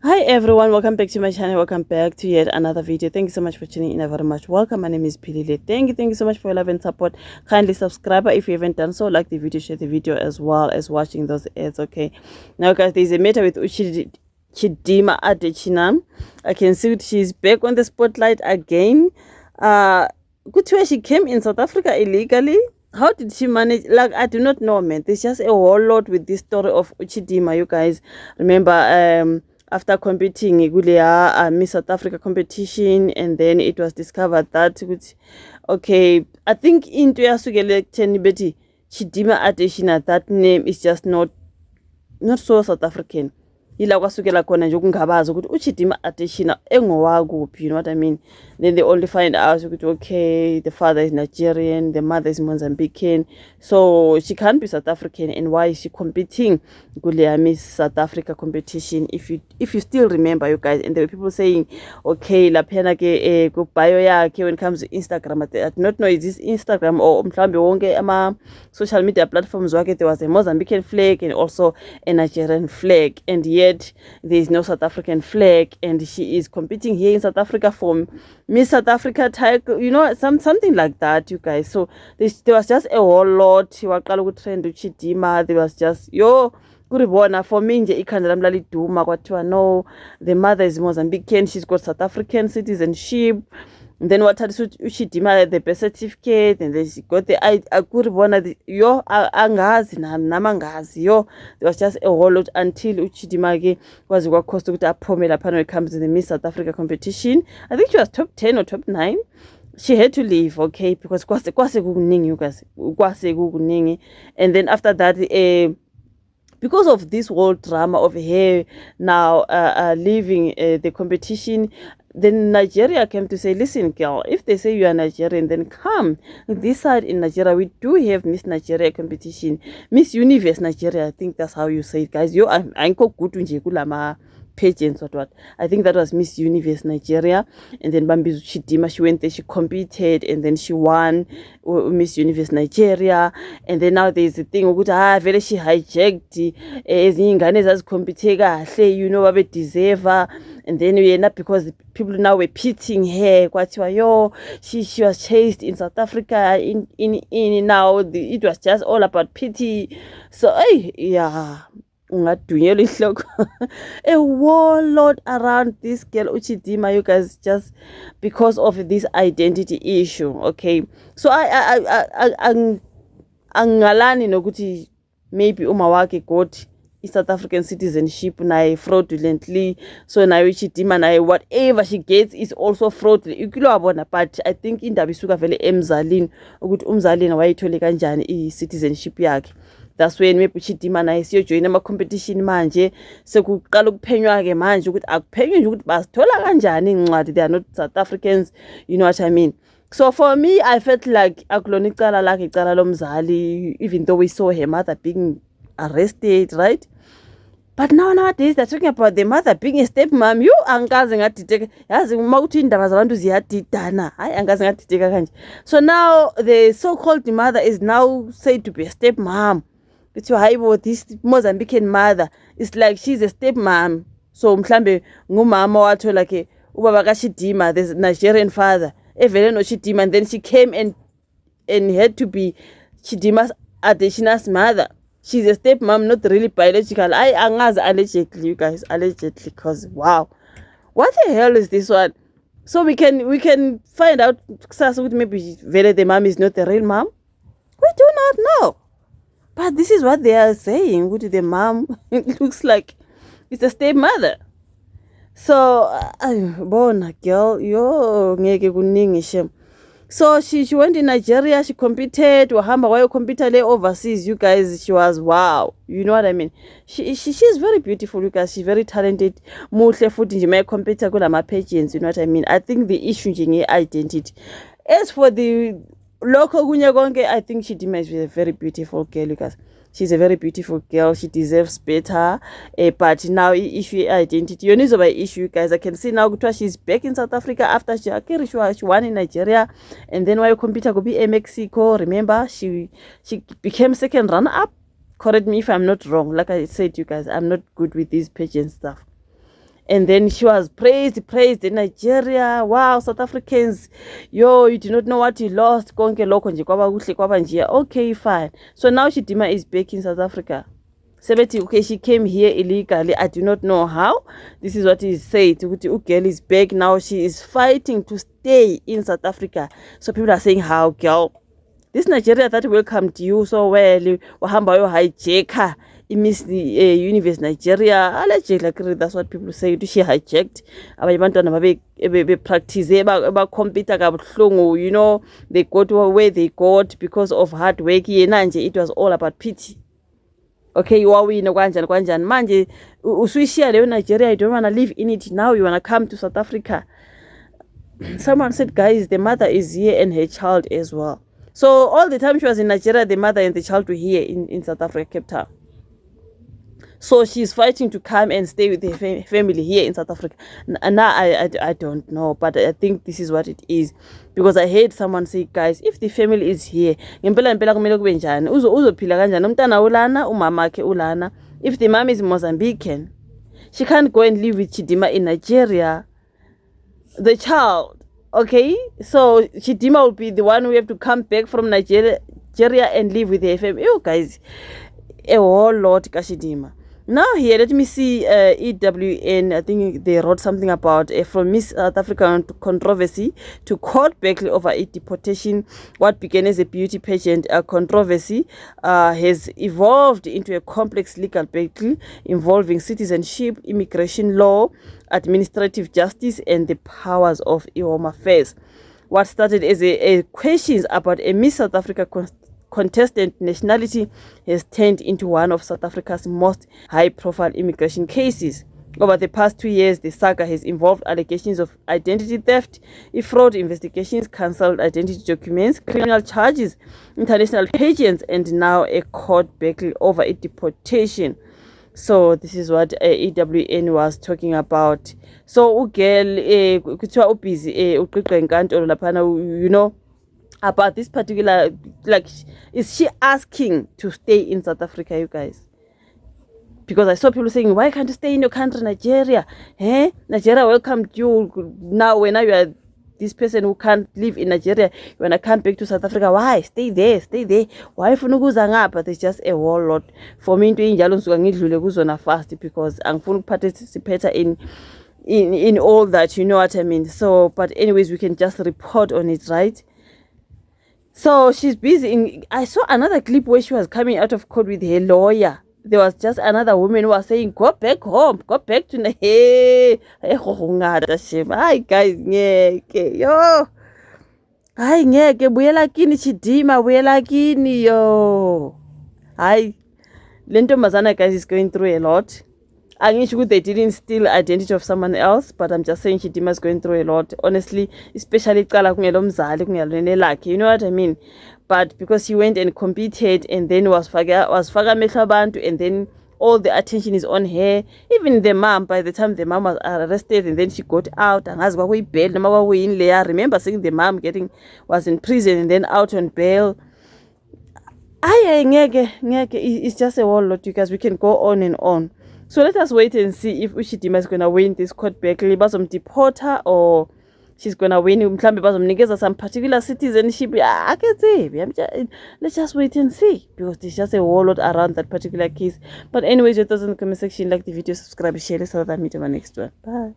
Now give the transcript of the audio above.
Hi everyone, welcome back to my channel. Welcome back to yet another video. Thank you so much for tuning in. Very much welcome. My name is Pilile. Thank you so much for your love and support. Kindly subscribe if you haven't done so. Like the video, share the video as well as watching those ads. Okay, now guys, there's a matter with Chidima Adecina. I can see she's back on the spotlight again. Good where she came in South Africa illegally. How did she manage? Like, I do not know, man. There's just a whole lot with this story of Uchidima. You guys remember after competing in Miss South Africa competition, and then it was discovered that okay, I think into yasukele Betty Chidima Adeshina, that name is just not so South African. Ila kwasukela khona nje ukungabaza ukuthi uChidima Adeshina engowakuphi, you know what I mean. Then they only find out ukuthi okay, the father is Nigerian, the mother is Mozambican, so she can't be South African. And why is she competing kule Miss South Africa competition? If you still remember, you guys, and there were people saying okay, laphana ke ku bio yakhe when it comes to Instagram, I do not know is this Instagram or mhlambe wonke ama social media platforms wakhe, there was a Mozambican flag and also a Nigerian flag, and yet there is no South African flag, and she is competing here in South Africa for Miss South Africa title, you know, something like that, you guys. So there was just a whole lot. Waqala ukutrend uChidima. There was just kuribona for me nje ikhanda lami laliduma kwathiwa no, the mother is Mozambican, she's got South African citizenship. And then what uChidima the birth certificate, and then she got the kuribona angazi namangazi there was just a whole lot until uChidima ke was kwacosta ukuthi aphume lapha when it comes to the Miss South Africa competition. I think she was top 10 or top 9. She had to leave, okay, because kwase kukuningi, you guys, kwase kukuningi. And then after that because of this whole drama of her now leaving the competition, then Nigeria came to say, listen, girl, if they say you are Nigerian, then come. This side in Nigeria, we do have Miss Nigeria competition. Miss Universe Nigeria, I think that's how you say it, guys. I'm good pageants or what. I think that was Miss Universe Nigeria. And then Bambizu Chidima, she went there, she competed, and then she won Miss Universe Nigeria. And then now there's the thing very she hijacked ezingane ezazicompete kahle, you know, babe deserve. And then we end up because the people now were pitying her. She was chased in South Africa. In now it was just all about pity. So yeah. A whole lot around this girl Uchidima, you guys, just because of this identity issue. Okay, so I angalani nokuthi maybe umawake got South African citizenship naye fraudulently, so nayo Uchidima naye whatever she gets is also fraudulent. But I think indaba isuka vele emzalini ukuthi umzalini wayithole kanjani i-citizenship yakhe. That's when maybe Uchidima naye siyojoyina ama-competition manje, sekuqala ukuphenywa ke manje ukuthi akuphenywe nje ukuthi basithola kanjani incwadi, they are not South Africans, you know what I mean. So for me, I felt like akulona icala lakhe, icala lomzali, even though we saw her mother being arrested, right? But nowadays they're talking about the mother being a stepmom. You angazi ngadideka, yazi uma uthi indaba zabantu ziyadidana, hayi angazi ngadideka kanje. So now the so-called mother is now said to be a stepmom. It's this Mozambican mother, it's like she's a stepmom. So mhlambe ngumama wathola ke ubaba kaChidima, there's Nigerian father, evele no Chidima, and then she came and had to be Chidima's Adeshina's mother. She's a stepmom, not really biological. Angazi allegedly, you guys, allegedly, because wow, what the hell is this one? So we can find out maybe the mom is not the real mom. We do not know. But this is what they are saying. With the mom, it looks like it's a stepmother. So, bona girl, ngeke kuningi shem. So she went in Nigeria, she competed, wahamba wayo competed overseas, you guys. She was wow, you know what I mean. She's very beautiful, you guys. She's very talented. Muhle futhi nje may compete kula ma pageants, you know what I mean. I think the issue nje identity. As for the local kunye, I think Chidima is a very beautiful girl, you guys. She's a very beautiful girl. She deserves better. But now issue identity. You know by issue, guys. I can see now she's back in South Africa after she won in Nigeria, and then while you compete could be in Mexico. Remember, she became second runner up. Correct me if I'm not wrong. Like I said, you guys, I'm not good with these pageant stuff. And then she was praised in Nigeria. Wow, South Africans, yo, you do not know what you lost. Okay, fine. So now Chidima is back in South Africa. Sebeti, okay, she came here illegally. I do not know how. This is what he said. Girl is back now. She is fighting to stay in South Africa. So people are saying, how, girl? This Nigeria that welcomed you so well, wahamba yo hijacker, Miss Universe Nigeria, allegedly, that's what people say. She hijacked. Abantwana practice, computer kabuhlungu, you know, they got where they got because of hard work. It was all about pity. Okay, wawina kwanjani manje usuyishiya leyo Nigeria, you don't want to live in it now, you want to come to South Africa. Someone said, guys, the mother is here and her child as well. So all the time she was in Nigeria, the mother and the child were here in South Africa, Cape Town. So she's fighting to come and stay with her family here in South Africa. And now I don't know, but I think this is what it is. Because I heard someone say, guys, if the family is here, if the mom is Mozambican, she can't go and live with Chidima in Nigeria. The child, okay? So Chidima will be the one who have to come back from Nigeria and live with her family. You guys, a whole lot, Kashidima. Now here, let me see EWN. I think they wrote something about from Miss South African controversy to court Beckley over a deportation. What began as a beauty pageant controversy has evolved into a complex legal battle involving citizenship, immigration law, administrative justice, and the powers of Home Affairs. What started as a questions about a Miss South Africa contestant nationality has turned into one of South Africa's most high-profile immigration cases. Over the past 2 years, the saga has involved allegations of identity theft, fraud investigations, cancelled identity documents, criminal charges, international pageants, and now a court battle over a deportation. So this is what EWN was talking about. So girl, busy, you know, about this particular, like, is she asking to stay in South Africa, you guys? Because I saw people saying, why can't you stay in your country, Nigeria? Nigeria welcomed you. Now you are this person who can't live in Nigeria, you want to come back to South Africa. Why? Stay there. Why funukuza ngapha? There's just a whole lot. For me, into injalo ngisuka ngidlule kuzona fast because angifuni ukuparticipate in all that, you know what I mean? So, but anyways, we can just report on it, right? So she's busy. I saw another clip where she was coming out of court with her lawyer. There was just another woman who was saying, go back home, go back to hey, hi guys, yo. Hi ngeke buyela kini Chidima, buyela kini yo. Hi. Lentombazana guys is going through a lot. Angisho they didn't steal identity of someone else, but I'm just saying Chidima is going through a lot. Honestly, especially qala kungelo mzali kungelone lakhe, you know what I mean? But because he went and competed and then was faka mehlo abantu, and then all the attention is on her. Even the mom, by the time the mom was arrested and then she got out, and as we bail, I remember seeing the mom was in prison and then out on bail. It's just a whole lot, you guys. We can go on and on. So let us wait and see if Chidima is gonna win this court battle. Deport her, or she's gonna win some particular citizenship. I can say. Let's just wait and see, because there's just a whole lot around that particular case. But anyways, your thoughts in the comment section. Like the video, subscribe, share. Let's have that meet in my next one. Bye.